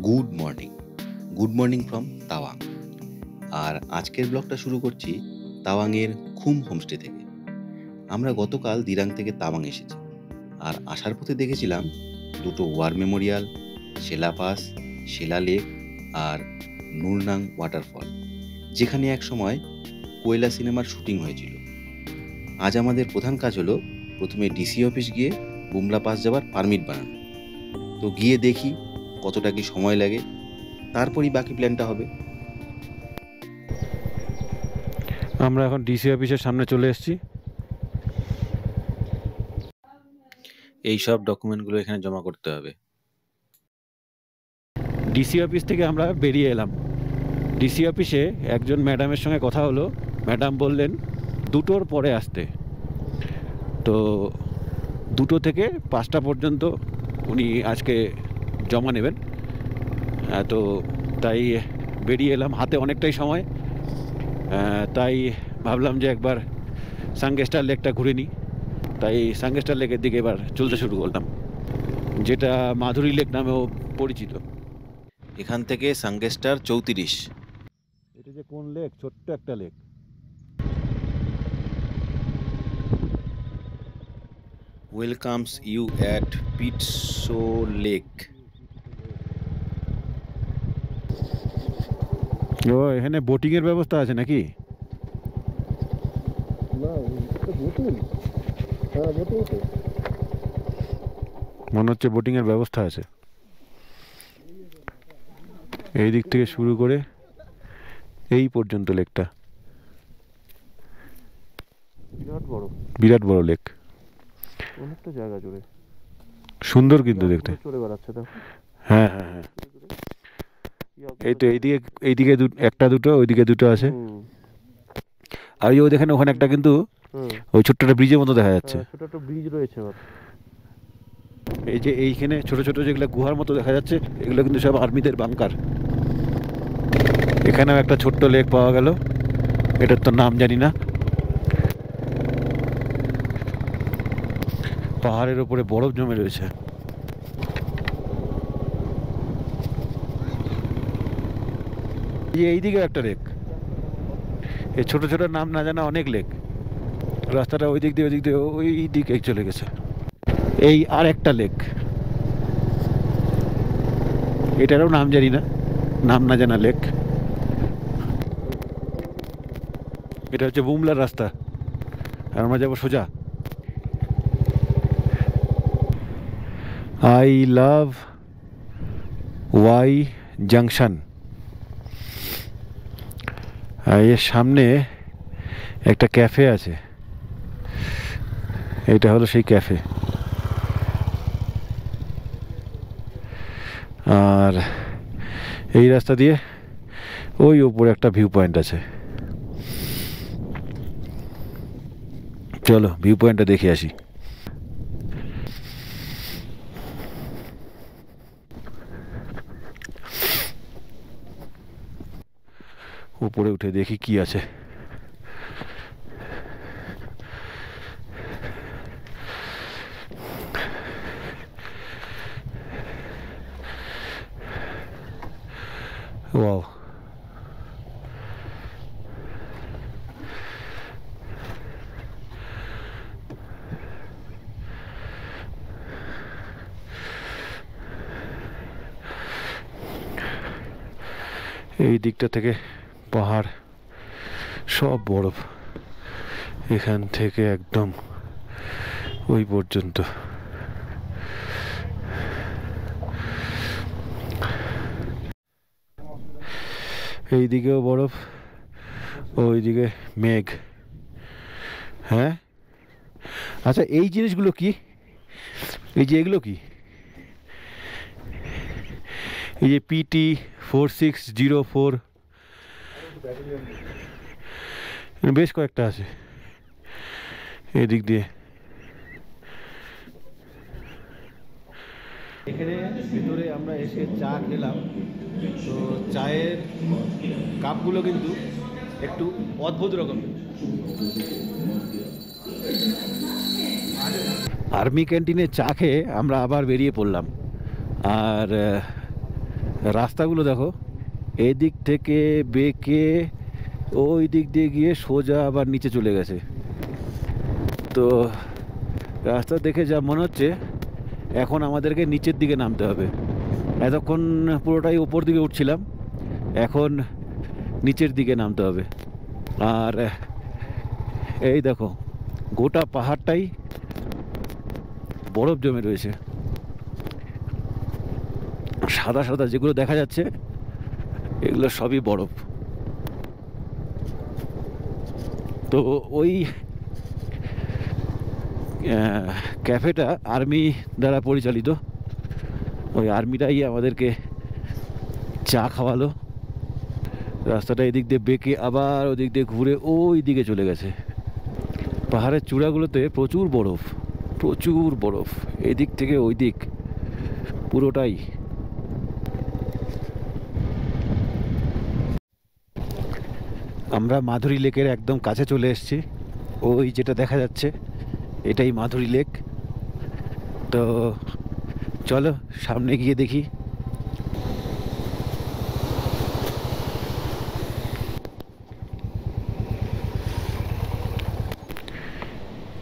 Good morning from Tawang. আর আজকের ব্লগটা শুরু করছি তাওয়াংয়ের খুম হোমস্টে থেকে। আমরা গতকাল দিরাং থেকে তাওয়াং এসেছি, আর আসার পথে দেখেছিলাম দুটো war memorial, Sela pass, Sela lake আর নুরনাং ওয়াটারফল, যেখানে এক সময় কোয়েলা সিনেমার শুটিং হয়েছিল। আজ আমাদের প্রধান কাজ হলো প্রথমে ডিসি অফিস গিয়ে বুমলা পাস যাওয়ার পারমিট বানানো। তো গিয়ে দেখি কতটা কি সময় লাগে, তারপরই বাকি প্ল্যানটা হবে। আমরা এখন ডিসি অফিসের সামনে চলে এসেছি। এই সব ডকুমেন্টগুলো এখানে জমা করতে হবে। ডিসি অফিস থেকে আমরা বেরিয়ে এলাম। ডিসি অফিসে একজন ম্যাডামের সঙ্গে কথা হলো। ম্যাডাম বললেন 2টোর পরে আসতে। তো 2টো থেকে 5টা পর্যন্ত উনি আজকে জমা নেবেন। তো তাই বেরিয়ে এলাম, হাতে অনেকটাই সময়। তাই ভাবলাম যে একবার সাঙ্গেস্টার লেকটা ঘুরে নিই। তাই সাঙ্গেস্টার লেকের দিকে এবার চলতে শুরু করলাম, যেটা মাধুরী লেক নামেও পরিচিত। এখান থেকে সাঙ্গেস্টার 34। এটা যে কোন লেক, ছোট্ট একটা lake. Welcomes you at PTso lake. ও, এখানে বোটিং এর ব্যবস্থা আছে নাকি? মনে হচ্ছে বোটিং এর ব্যবস্থা আছে। এই দিক থেকে শুরু করে এই পর্যন্ত লেকটা বিরাট বড় লেক, অনেকটা জায়গা জুড়ে। সুন্দর কিন্তু দেখতে। চলে বেড়াচ্ছে তো। হ্যাঁ হ্যাঁ হ্যাঁ, এই তো এইদিকে একটা দুটো, ওইদিকে দুটো আছে। আর ওই দেখেন ওখানে একটা, কিন্তু ওই ছোট্ট একটা ব্রিজের মতো দেখা যাচ্ছে। ছোট একটা ব্রিজ রয়েছে। এই যে এইখানে ছোট ছোট যেগুলো গুহার মতো দেখা যাচ্ছে, এগুলো কিন্তু সব আর্মিদের বাংকার। এখানেও একটা ছোট্ট লেক পাওয়া গেল, এটার তো নাম জানি না। পাহাড়ের উপরে বরফ জমে রয়েছে। এইদিকে একটা লেক, এই ছোট ছোট নাম না জানা অনেক লেক। রাস্তাটা ওই দিক দিয়ে ওই দিকে চলে গেছে। এই আর একটা লেক, এটারও নাম জানি না, নাম না জানা লেক। এটা হচ্ছে বুমলার রাস্তা, আর আমরা যাবো সোজা। I love Y junction. এর সামনে একটা ক্যাফে আছে, এটা হলো সেই ক্যাফে। আর এই রাস্তা দিয়ে ওই উপরে একটা ভিউ পয়েন্ট আছে। চলো ভিউ পয়েন্টটা দেখে আসি। উপরে উঠে দেখি কি আছে। ওয়াও, এই দিকটা থেকে পাহাড়, সব বরফ, এখান থেকে একদম ওই পর্যন্ত। এই দিকেও বরফ, ওইদিকে মেঘ। হ্যাঁ, আচ্ছা এই জিনিসগুলো কি? এই যে এগুলো কি? এই যে PT4604, বেশ কয়েকটা আছে এদিক দিয়ে। এখানে ভিতরে আমরা এসে চা খেলাম। তো চায়ের কাপগুলো কিন্তু একটু অদ্ভুত রকমের। আর্মি ক্যান্টিনে চা খেয়ে আমরা আবার বেরিয়ে পড়লাম। আর রাস্তাগুলো দেখো, এই দিক থেকে বেঁকে ওই দিক দিয়ে গিয়ে সোজা আবার নিচে চলে গেছে। তো রাস্তা দেখে যা মনে হচ্ছে এখন আমাদেরকে নিচের দিকে নামতে হবে। এতক্ষণ পুরোটাই উপর দিকে উঠছিলাম, এখন নিচের দিকে নামতে হবে। আর এই দেখো, গোটা পাহাড়টাই বরফ জমে রয়েছে। সাদা সাদা যেগুলো দেখা যাচ্ছে এগুলো সবই বরফ। তো ওই ক্যাফেটা আর্মি দ্বারা পরিচালিত, ওই আর্মিরাই আমাদেরকে চা খাওয়ালো। রাস্তাটা এদিক দিয়ে বেঁকে আবার ওদিক দিয়ে ঘুরে ওই দিকে চলে গেছে। পাহাড়ের চূড়াগুলোতে প্রচুর বরফ, প্রচুর বরফ, এদিক থেকে ওই দিক পুরোটাই। আমরা মাধুরী লেকের একদম কাছে চলে এসেছি। ওই যেটা দেখা যাচ্ছে এটাই মাধুরী লেক। তো চলো সামনে গিয়ে দেখি।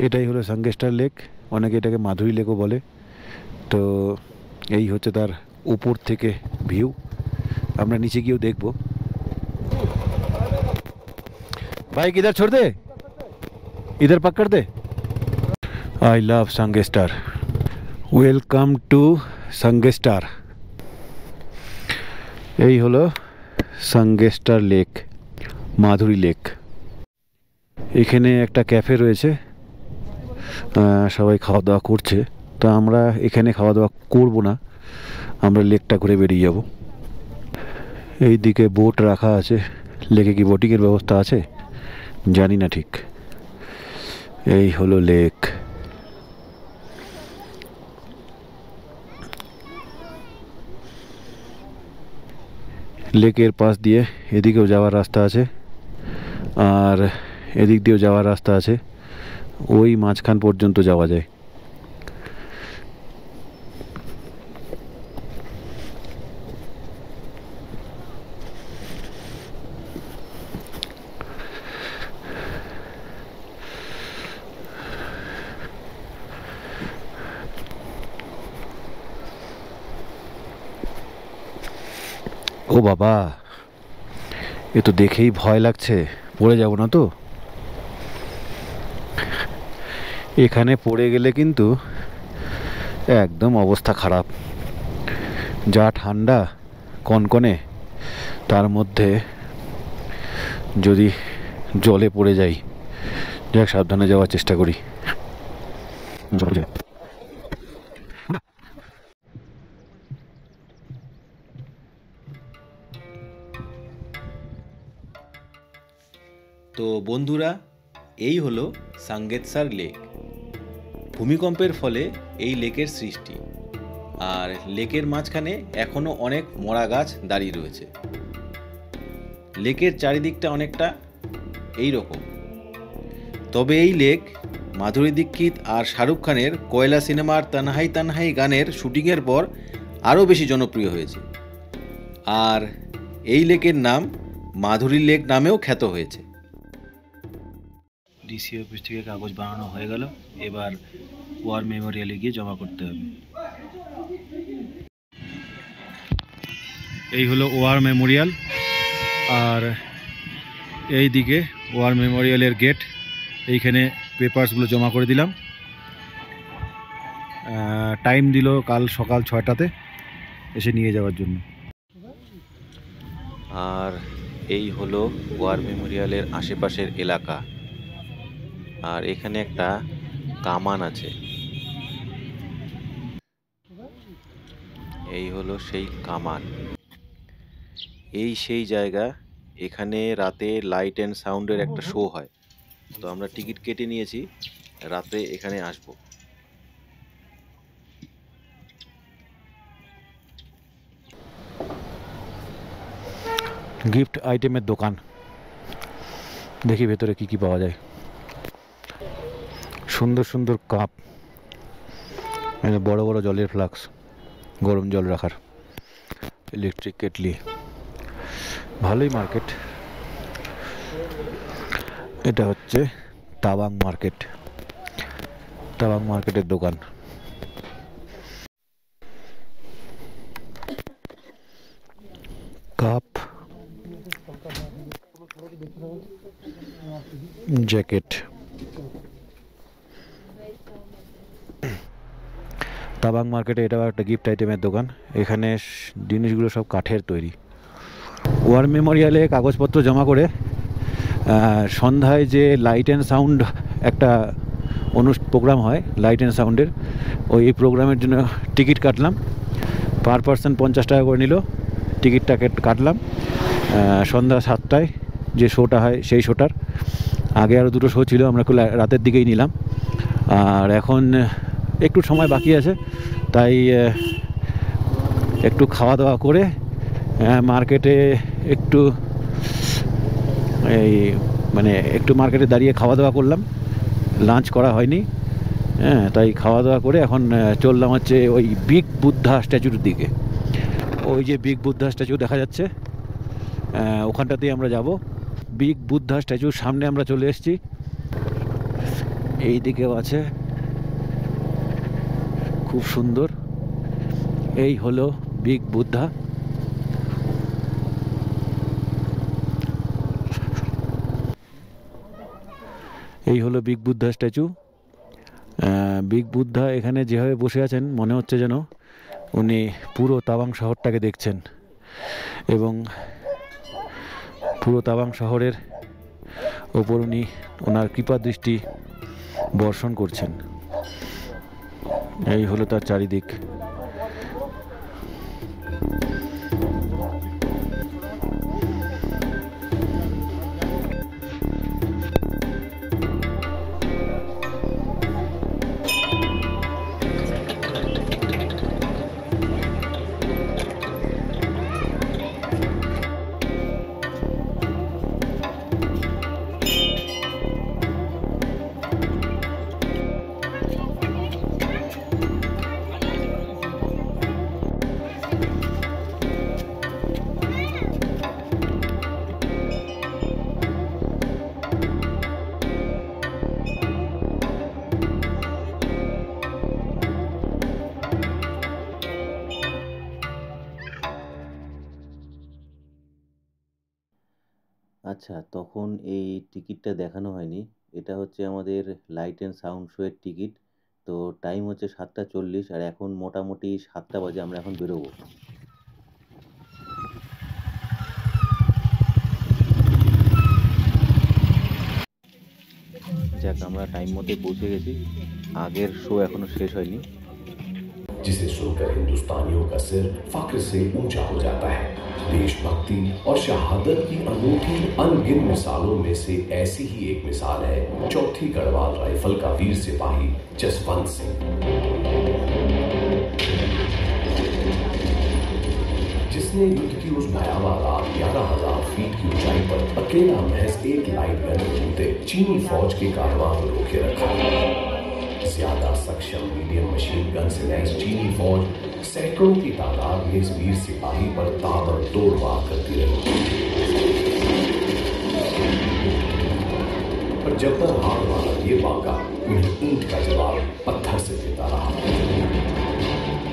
এটাই হলো সাঙ্গেস্টার লেক, অনেকে এটাকে মাধুরী লেকও বলে। তো এই হচ্ছে তার উপর থেকে ভিউ। আমরা নিচে গিয়েও দেখবো। भाई किधर छोड़ दे, इधर पकड़ दे। I love Sangestar, welcome to Sangestar. এই হলো সাঙ্গেস্টার লেক, মাধুরী লেক। এখানে একটা ক্যাফে রয়েছে, সবাই খাওয়া দাওয়া করছে। তো আমরা এখানে খাওয়া দাওয়া করবো না, আমরা লেকটা ঘুরে বেরিয়ে যাব। এই দিকে বোট রাখা আছে। লেকে কি বোটিংয়ের ব্যবস্থা আছে জানি না ঠিক। এই হলো লেক। লেকের পাশ দিয়ে এদিকেও যাওয়ার রাস্তা আছে, আর এদিক দিয়েও যাওয়ার রাস্তা আছে। ওই মাঝখান পর্যন্ত যাওয়া যায়। ও বাবা, এ তো দেখেই ভয় লাগছে, পড়ে যাব না তো? এখানে পড়ে গেলে কিন্তু একদম অবস্থা খারাপ। যা ঠান্ডা কনকনে, তার মধ্যে যদি জলে পড়ে যাই। যাক, সাবধানে যাওয়ার চেষ্টা করি। জলে তো বন্ধুরা, এই হলো সাঙ্গেতসার লেক। ভূমিকম্পের ফলে এই লেকের সৃষ্টি। আর লেকের মাঝখানে এখনও অনেক মরা গাছ দাঁড়িয়ে রয়েছে। লেকের চারিদিকটা অনেকটা এই রকম। তবে এই লেক মাধুরী দীক্ষিত আর শাহরুখ খানের কয়লা সিনেমার তানহাই তানহাই গানের শুটিংয়ের পর আরও বেশি জনপ্রিয় হয়েছে। আর এই লেকের নাম মাধুরী লেক নামেও খ্যাত হয়েছে। ডিসি অফিস থেকে কাগজ বানানো হয়ে গেল, এবার ওয়ার মেমোরিয়ালে গিয়ে জমা করতে হবে। এই হলো ওয়ার মেমোরিয়াল, আর এই দিকে ওয়ার মেমোরিয়ালের গেট। এইখানে পেপারসগুলো জমা করে দিলাম। টাইম দিল কাল সকাল 6টাতে এসে নিয়ে যাওয়ার জন্য। আর এই হলো ওয়ার মেমোরিয়ালের আশেপাশের এলাকা। আর এখানে একটা কামান আছে। এই হলো সেই কামান। এই সেই জায়গা, এখানে রাতে লাইট অ্যান্ড সাউন্ডের একটা শো হয়। তো আমরা টিকিট কেটে নিয়েছি, রাতে এখানে আসবো। গিফট আইটেমের দোকান, দেখি ভেতরে কি কি পাওয়া যায়। সুন্দর সুন্দর কাপ, বড় বড় জলের ফ্লাক্স, গরম জল রাখার। ইলেকট্রিক কেটলি, ভালোই মার্কেট। এটা হচ্ছে তাওয়াং মার্কেট, তাওয়াং মার্কেটের দোকান। Cup, jacket. তাবাং মার্কেটে এটাও একটা গিফট আইটেমের দোকান। এখানে জিনিসগুলো সব কাঠের তৈরি। ওয়ার মেমোরিয়ালে কাগজপত্র জমা করে সন্ধ্যায় যে লাইট অ্যান্ড সাউন্ড একটা প্রোগ্রাম হয়, লাইট অ্যান্ড সাউন্ডের, ওই প্রোগ্রামের জন্য টিকিট কাটলাম। পার পারসন 50 টাকা করে নিল। টিকিটটা কাটলাম সন্ধ্যা 7টায় যে শোটা হয় সেই শোটার। আগে আরও 2টো শো ছিল, আমরা রাতের দিকেই নিলাম। আর এখন একটু সময় বাকি আছে, তাই একটু খাওয়া দাওয়া করে মার্কেটে একটু একটু মার্কেটে দাঁড়িয়ে খাওয়া দাওয়া করলাম। লাঞ্চ করা হয়নি, তাই খাওয়া দাওয়া করে এখন চললাম হচ্ছে ওই বিগ বুদ্ধা স্ট্যাচুর দিকে। ওই যে বিগ বুদ্ধা স্ট্যাচু দেখা যাচ্ছে, ওখানটাতেই আমরা যাব। বিগ বুদ্ধা স্ট্যাচুর সামনে আমরা চলে এসেছি। এই দিকেও আছে, খুব সুন্দর। এই হলো বিগ বুদ্ধা। এই হলো big Buddha statue. Big Buddha এখানে যেভাবে বসে আছেন মনে হচ্ছে যেন উনি পুরো তাওয়াং শহরটাকে দেখছেন এবং পুরো তাওয়াং শহরের ওপর উনি ওনার কৃপা দৃষ্টি বর্ষণ করছেন। এই হলো তার চারিদিক। আচ্ছা, তখন এই টিকিটটা দেখানো হয়নি। এটা হচ্ছে আমাদের লাইট অ্যান্ড সাউন্ড শো এর টিকিট। তো টাইম হচ্ছে 7টা 40, আর এখন মোটামুটি 7টা বাজে। আমরা এখন বেরোবো। যাক, আমরা টাইম মতো পৌঁছে গেছি। আগের শো এখনো শেষ হয়নি। जिसे सुनकर हिंदुस्तानियों का सिर फख्र से ऊंचा हो जाता है। देशभक्ति और शहादत की अनूठी अनगिन मिसालों में से ऐसी ही एक मिसाल है 4थी गढ़वाल राइफल का वीर सिपाही जसवंत सिंह, जिसने युद्ध की उस भयावह रात 11,000 फीट की ऊंचाई पर अकेला महज एक लाइट गन के चीनी फौज के कारवां को रोके रखा। ज्यादा सक्षम मीडियम मशीन गन से लैस चीनी फौज सैकड़ों की तादाद में इस वीर सिपाही पर ताबड़तोड़ वार करती रही, पर जब तक हार वाला ये वाक़ा उन्हें ईंट का जवाब पत्थर से देता रहा।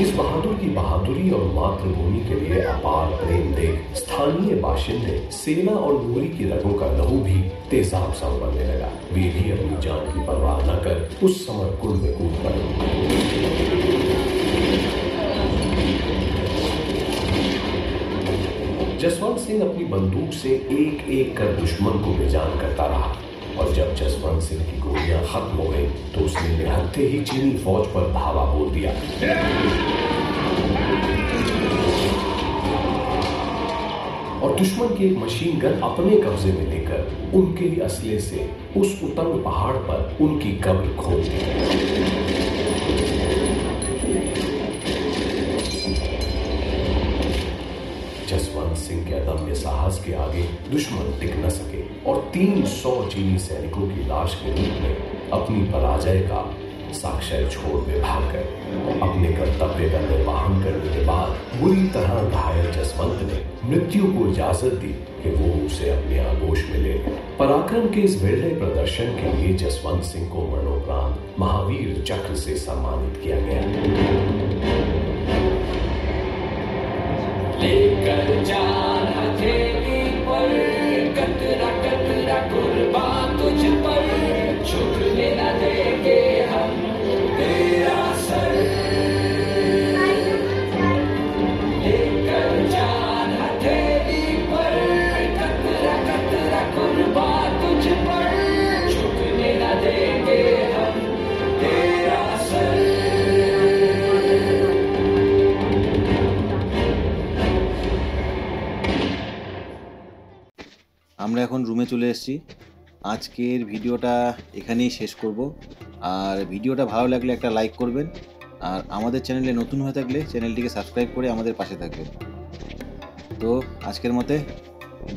इस बहादुर की बहादुरी और मातृभूमि के लिए अपार प्रेम देख स्थानीय बाशिंदे सेना और नूरी की रगों का लहू भी तेजाब सा उबलने लगा। वे भी अपनी जान की परवाह न कर उस समर कुंड में कूद पड़े। जसवंत सिंह अपनी बंदूक से एक एक कर दुश्मन को बेजान करता रहा, और जब जसवंत सिंह की गोलियां खत्म हो गई तो उसने निहत्थे ही चीनी फौज पर धावा बोल दिया। और दुश्मन की एक मशीन गन अपने कब्जे में लेकर उनके ही असले से उस उतंग पहाड़ पर उनकी कब्र खोद दी। जसवंत सिंह के अदम्य साहस के आगे दुश्मन टिक न सके और 300 चीनी सैनिकों की लाश के रूप में अपनी पराजय का साक्षर छोड़ वे भाग गए। अपने कर्तव्य का निर्वहन करने के बाद बुरी तरह घायल जसवंत ने मृत्यु को इजाजत दी कि वो उसे अपने आगोश में ले ले। पराक्रम के इस विरले प्रदर्शन के लिए जसवंत सिंह को मरणोपरांत महावीर चक्र से सम्मानित किया गया। लेकर जान हथेली पर कतरा कतरा कुर्बान तुझ पर, झुकने न देंगे हम तेरा सर। लेकर जान हथेली पर कतरा कतरा कुर्बान तुझ पर, झुकने न देंगे हम तेरा सर। আমরা এখন রুমে চলে এসেছি। আজকের ভিডিওটা এখানেই শেষ করব। আর ভিডিওটা ভালো লাগলে একটা লাইক করবেন, আর আমাদের চ্যানেলে নতুন হয়ে থাকলে চ্যানেলটিকে সাবস্ক্রাইব করে আমাদের পাশে থাকবেন। তো আজকের মতে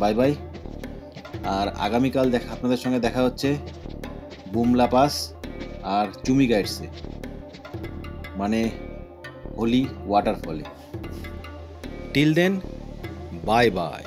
বাই বাই। আর আগামীকাল আপনাদের সঙ্গে দেখা হচ্ছে বুমলা পাস আর চুমি গাইডসে, মানে হোলি ওয়াটারফলে। Till then bye by.